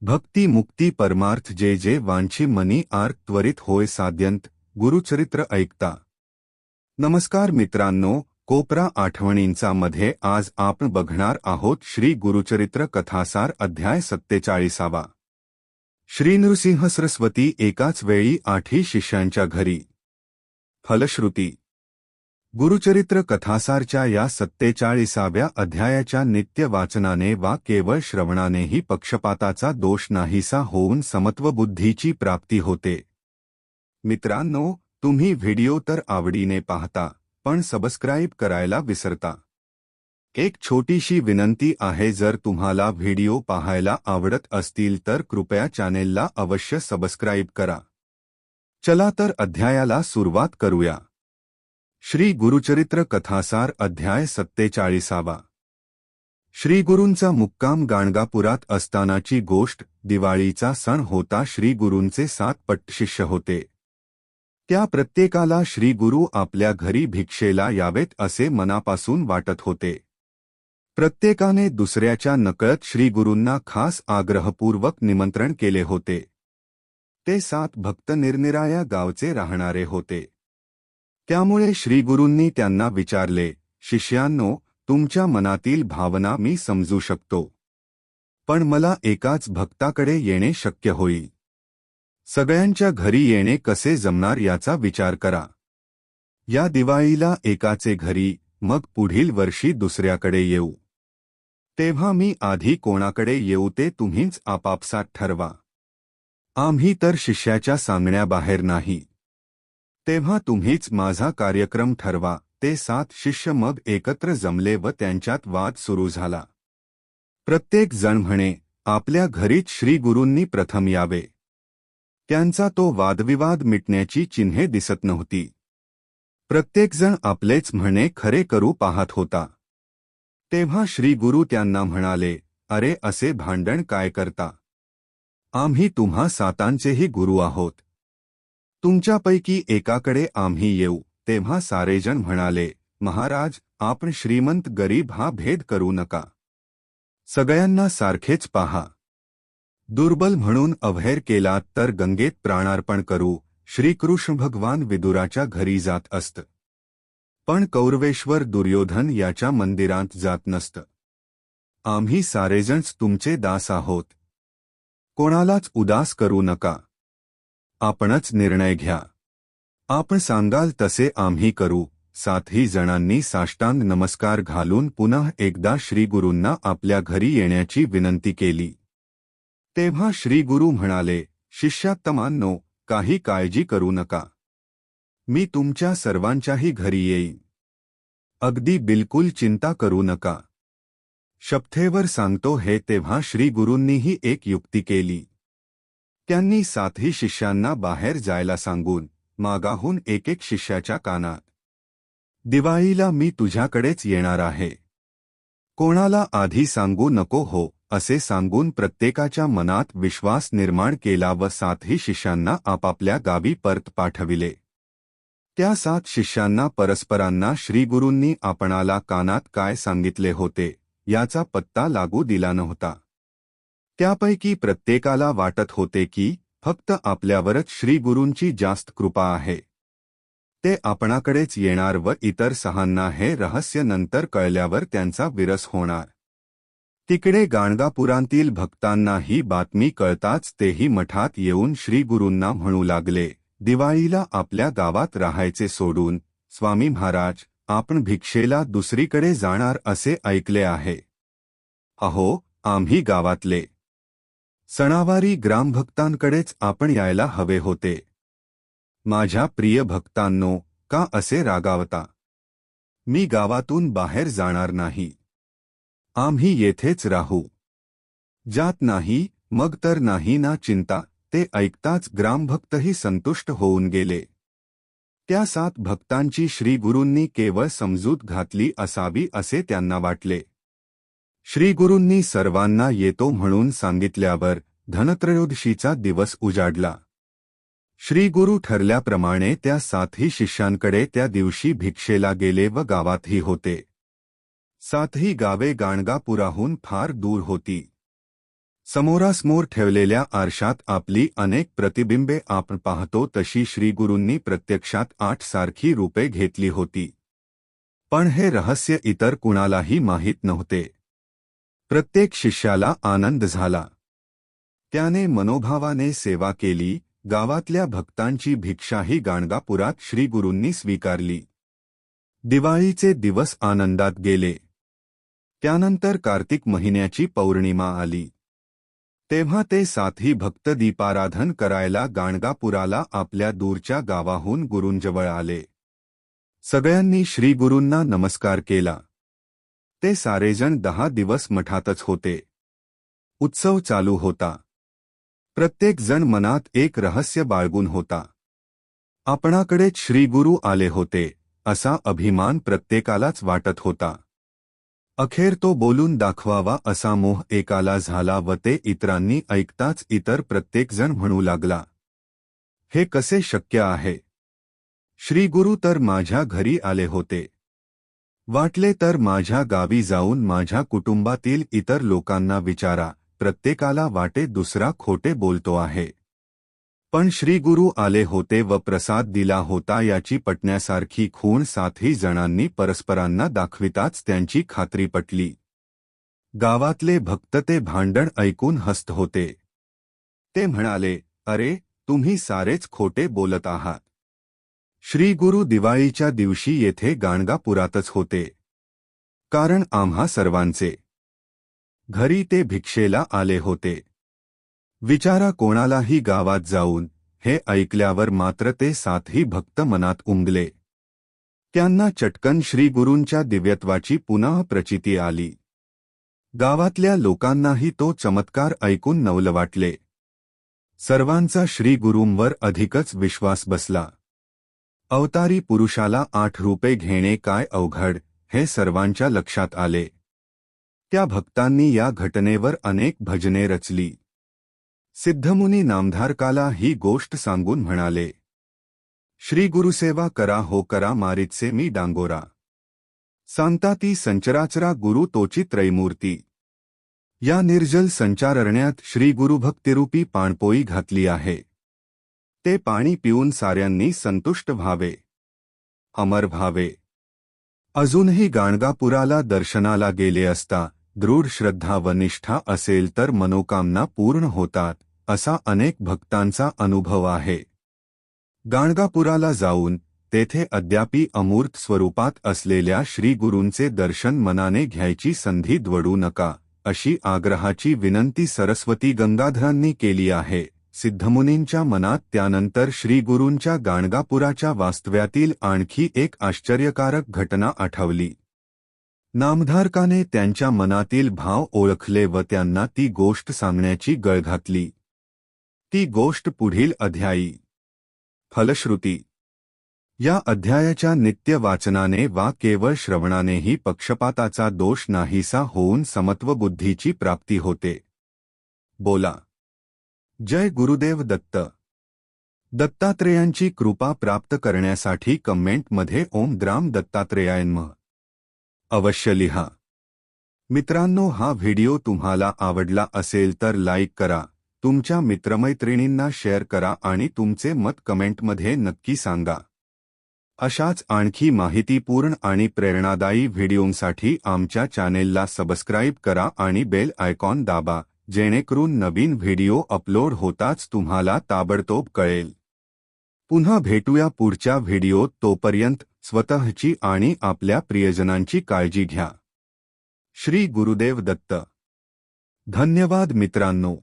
भक्ती मुक्ती परमार्थ जे जे वांछी मनी आर्क त्वरित होय साध्यंत गुरुचरित्र ऐकता। नमस्कार मित्रांनो, कोपरा आठवणींचा मध्ये आज आपण बघणार आहोत श्री गुरुचरित्र कथासार अध्याय 47। श्री नृसिंह सरस्वती एकाच वेळी 8 शिष्यांच्या घरी। फलश्रुती गुरुचरित्र कथासारच्या या 47व्या अध्यायाच्या नित्य वाचनाने वा केवळ श्रवणानेही पक्षपाताचा दोष नाहीसा होऊन समत्वबुद्धीची प्राप्ती होते। मित्रांनो, तुम्ही व्हिडिओ तर आवडीने पाहता, पण सबस्क्राइब करायला विसरता। एक छोटीशी विनंती आहे, जर तुम्हाला व्हिडिओ पाहायला आवडत असतील तर कृपया चॅनेलला अवश्य सबस्क्राइब करा। चला तर अध्यायाला सुरुवात करूया। श्री गुरुचरित्र कथासार अध्याय 47। श्री गुरूंचा मुक्काम गाणगापुरात असतानाची गोष्ट। दिवाळीचा सण होता। श्री गुरूंचे 7 पट्टशिष्य होते। त्या प्रत्येकाला श्री गुरु आपल्या घरी भिक्षेला यावेत असे मनापासून वाटत होते। प्रत्येकाने दुसऱ्याच्या नकळत श्री गुरूंना खास आग्रहपूर्वक निमंत्रण केले होते। ते 7 भक्त निरनिराळ्या गावचे राहणारे होते। त्यामुळे श्री गुरूंनी त्यांना विचारले, शिष्यांनो, तुमच्या मनातील भावना मी समजू शकतो, पण मला एकाच भक्ताकडे येणे शक्य होईल। सगळ्यांच्या घरी येणे कसे जमणार याचा विचार करा। या दिवाळीला एकाचे घरी, मग पुढील वर्षी दुसऱ्याकडे येऊ। तेव्हा मी आधी कोणाकडे येऊ ते तुम्हीच आपापसात ठरवा। आम्ही तर शिष्याच्या सांगण्याबाहेर नाही। तेव्हा तुम्हीच माझा कार्यक्रम ठरवा। ते 7 शिष्य मग एकत्र जमले व त्यांच्यात वाद सुरू झाला। प्रत्येक जण म्हणे, आपल्या घरीच श्री गुरूंनी प्रथम यावे। त्यांचा तो वादविवाद मिटण्याची चिन्हे दिसत नव्हती। प्रत्येकजण आपलेच म्हणे खरे करू पाहत होता। तेव्हा श्री गुरु त्यांना म्हणाले, अरे असे भांडण काय करता? आम्ही तुम्हा 7 गुरु आहोत। तुमच्यापैकी एकाकडे आम्ही येऊ। तेव्हा सारेजण म्हणाले, महाराज, आपण श्रीमंत गरीब हा भेद करू नका। सगळ्यांना सारखेच पहा। दुर्बल म्हणून अवहेर केलात तर गंगेत प्राणार्पण करू। श्रीकृष्ण भगवान विदुराच्या घरी जात असत, पण कौरवेश्वर दुर्योधन याच्या मंदिरात जात नसत। आम्ही सारेजणच तुमचे दास आहोत। कोणालाच उदास करू नका। आपणच निर्णय घ्या। आपण सांगाल तसे आम्ही करू। 7 जणांनी साष्टांग नमस्कार घालून पुन्हा एकदा श्रीगुरूंना आपल्या घरी येण्याची विनंती केली। तेव्हा श्रीगुरू म्हणाले, शिष्यात्तमांनो, काही काळजी करू नका। मी तुमच्या सर्वांच्याही घरी येईन। अगदी बिलकुल चिंता करू नका। शपथेवर सांगतो हे। तेव्हा श्रीगुरूंनीही एक युक्ती केली। त्यांनी 7 शिष्यांना बाहेर जायला सांगून मागाहून एक शिष्याच्या कानात, दिवाळीला मी तुझ्याकडेच येणार आहे। कोणाला आधी सांगू नको हो, असे सांगून प्रत्येकाच्या मनात विश्वास निर्माण केला व 7 शिष्यांना आपापल्या गावी परत पाठविले। त्या 7 शिष्यांना परस्परांना श्रीगुरूंनी आपणाला कानात काय सांगितले होते याचा पत्ता लागू दिला नव्हता। त्यापैकी प्रत्येकाला वाटत होते की फक्त आपल्यावरच श्रीगुरूंची जास्त कृपा आहे। ते आपणाकडेच येणार व इतर 6 हे रहस्य नंतर कळल्यावर त्यांचा विरस होणार। तिकडे गाणगापुरांतील भक्तांना ही बातमी कळताच तेही मठात येऊन श्रीगुरूंना म्हणू लागले, दिवाळीला आपल्या गावात राहायचे सोडून स्वामी महाराज, आपण भिक्षेला दुसरीकडे जाणार असे ऐकले आहे। अहो, आम्ही गावातले सणावारी ग्रामभक्तांकडेच आपण यायला हवे होते। माझ्या प्रिय भक्तांनो, का असे रागावता? मी गावातून बाहेर जाणार नाही। आम्ही येथेच राहू। जात नाही, मग तर नाही ना चिंता। ते ऐकताच ग्रामभक्तही संतुष्ट होऊन गेले। त्या 7 भक्तांची श्रीगुरूंनी केवळ समजूत घातली असावी असे त्यांना वाटले। श्रीगुरूंनी सर्वांना येतो म्हणून सांगितल्यावर धनत्रयोदशीचा दिवस उजाडला। श्रीगुरू ठरल्याप्रमाणे त्या 7 शिष्यांकडे त्या दिवशी भिक्षेला गेले व गावातही होते। 7 गावे गाणगापुराहून फार दूर होती। समोरासमोर ठेवलेल्या आरशात आपली अनेक प्रतिबिंबे आपण पाहतो तशी श्रीगुरूंनी प्रत्यक्षात 8 सारखी रूपे घेतली होती. पण हे रहस्य इतर कुणालाही माहीत नव्हते. प्रत्येक शिष्याला आनंद झाला. त्याने मनोभावाने सेवा केली. गावातल्या भक्तांची भिक्षाही गाणगापुरात श्रीगुरूंनी स्वीकारली. दिवाळीचे दिवस आनंदात गेले. त्यानंतर कार्तिक महिन्याची पौर्णिमा आली. तेव्हा ते साथी भक्त दीपाराधन करायला गाणगापुराला आपल्या दूरच्या गावाहून गुरूंजवळ आले. सगळ्यांनी श्रीगुरूंना नमस्कार केला. ते सारेजण 10 दिवस मठातच होते. उत्सव चालू होता. प्रत्येक जण मनात एक रहस्य बाळगून होता. आपणाकडेच श्रीगुरू आले होते असा अभिमान प्रत्येकालाच वाटत होता. अखेर तो बोलून दाखवावा असा मोह एकाला झाला व ते इतरांनी ऐकताच इतर प्रत्येकजण म्हणू लागला, हे कसे शक्य आहे? श्रीगुरू तर माझ्या घरी आले होते. वाटले तर माझ्या गावी जाऊन माझ्या कुटुंबातील इतर लोकांना विचारा. प्रत्येकाला वाटे दुसरा खोटे बोलतो आहे. पण श्रीगुरू आले होते व प्रसाद दिला होता याची पटण्यासारखी खूण 7ही जणांनी परस्परांना दाखविताच त्यांची खात्री पटली. गावातले भक्त ते भांडण ऐकून हसत होते. ते म्हणाले, अरे, तुम्ही सारेच खोटे बोलत आहात. श्रीगुरू दिवाळीच्या दिवशी येथे गाणगापुरातच होते. कारण आम्हा सर्वांचे घरी ते भिक्षेला आले होते. विचारा कोणालाही गावात जाऊन. हे ऐकल्यावर मात्र ते 7ही भक्त मनात उमगले. त्यांना चटकन श्रीगुरूंच्या दिव्यत्वाची पुनः प्रचिती आली. गावातल्या लोकांनाही तो चमत्कार ऐकून नवल वाटले. सर्वांचा श्रीगुरूंवर अधिकच विश्वास बसला. अवतारी पुरुषाला 8 रूपे घेणे काय अवघड हे सर्वांच्या लक्षात आले. त्या भक्तांनी या घटनेवर अनेक भजने रचली. सिद्धमुनी नामधारकाला ही गोष्ट सांगून म्हणाले, श्रीगुरुसेवा करा हो करा मारितसे मी डांगोरा. सांगता ती संचराचरा गुरु तोची त्रैमूर्ती. या निर्जल संचारण्यात श्रीगुरुभक्तिरूपी पाणपोई घातली आहे. ते पाणी पिऊन साऱ्यांनी संतुष्ट व्हावे, अमर व्हावे. अजूनही गाणगापुराला दर्शनाला गेले असता दृढ श्रद्धा व निष्ठा असेल तर मनोकामना पूर्ण होतात असा अनेक भक्तांचा अनुभव आहे. गाणगापुराला जाऊन तेथे अद्यापि अमूर्त स्वरूपात असलेल्या श्रीगुरूंचे दर्शन मनाने घ्यायची संधी दवडू नका अशी आग्रहाची विनंती सरस्वती गंगाधरांनी केली आहे. सिद्धमुनींच्या मनात त्यानंतर श्रीगुरूंच्या गाणगापुराच्या वास्तव्यातील आणखी एक आश्चर्यकारक घटना आठवली. नामधारकाने त्यांच्या मनातील भाव ओळखले व त्यांना ती गोष्ट सांगण्याची गळ घातली. ती गोष्ट पुढील अध्यायी. फलश्रुती. या अध्यायाच्या नित्य वाचनाने वा केवळ श्रवणानेही पक्षपाताचा दोष नाहीसा होऊन समत्वबुद्धीची प्राप्ती होते. बोला जय गुरुदेव दत्त. दत्तात्रेयांची कृपा प्राप्त करण्यासाठी कमेंटमध्ये ओम ग्राम दत्तात्रेयाय नमः अवश्य लिहा. मित्रांनो, हा व्हिडिओ तुम्हाला आवडला असेल तर लाईक करा, तुमच्या मित्रमैत्रिणींना शेअर करा आणि तुमचे मत कमेंटमध्ये नक्की सांगा. अशाच आणखी माहितीपूर्ण आणि प्रेरणादायी व्हिडिओंसाठी आमच्या चॅनेलला सबस्क्राईब करा आणि बेल आयकॉन दाबा, जेणेकरून नवीन व्हिडिओ अपलोड होताच तुम्हाला ताबडतोब कळेल. पुन्हा भेटूया पुढच्या व्हिडिओत. तोपर्यंत स्वतःची आणि आपल्या प्रियजनांची काळजी घ्या. श्री गुरुदेव दत्त. धन्यवाद मित्रांनो.